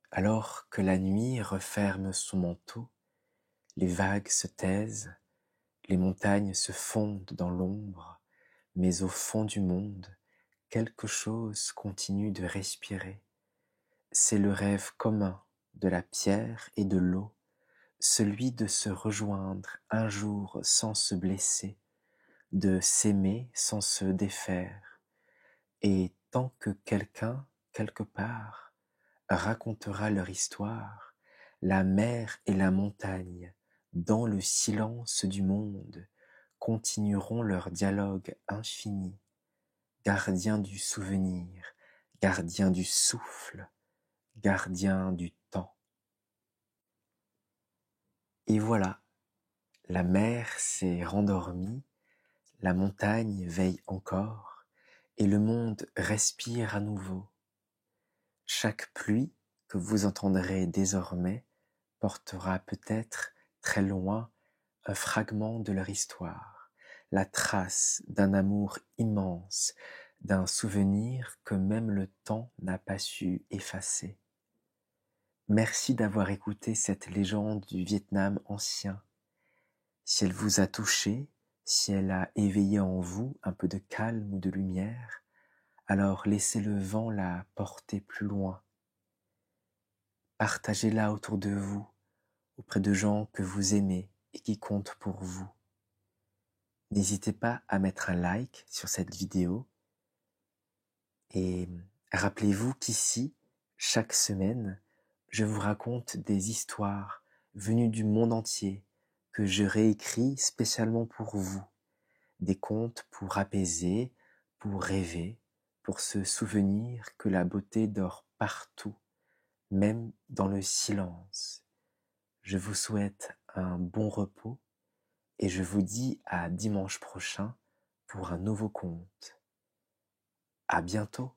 Alors que la nuit referme son manteau, les vagues se taisent, les montagnes se fondent dans l'ombre, mais au fond du monde, quelque chose continue de respirer. C'est le rêve commun de la pierre et de l'eau, celui de se rejoindre un jour sans se blesser, de s'aimer sans se défaire. Et tant que quelqu'un, quelque part, racontera leur histoire, la mer et la montagne, dans le silence du monde, continueront leur dialogue infini, gardiens du souvenir, gardiens du souffle, gardiens du temps. Et voilà, la mer s'est rendormie, la montagne veille encore, et le monde respire à nouveau. Chaque pluie que vous entendrez désormais portera peut-être très loin un fragment de leur histoire, la trace d'un amour immense, d'un souvenir que même le temps n'a pas su effacer. Merci d'avoir écouté cette légende du Vietnam ancien. Si elle vous a touché, si elle a éveillé en vous un peu de calme ou de lumière, alors laissez le vent la porter plus loin. Partagez-la autour de vous, auprès de gens que vous aimez et qui comptent pour vous. N'hésitez pas à mettre un like sur cette vidéo et rappelez-vous qu'ici, chaque semaine, je vous raconte des histoires venues du monde entier que je réécris spécialement pour vous. Des contes pour apaiser, pour rêver, pour se souvenir que la beauté dort partout, même dans le silence. Je vous souhaite un bon repos et je vous dis à dimanche prochain pour un nouveau conte. À bientôt.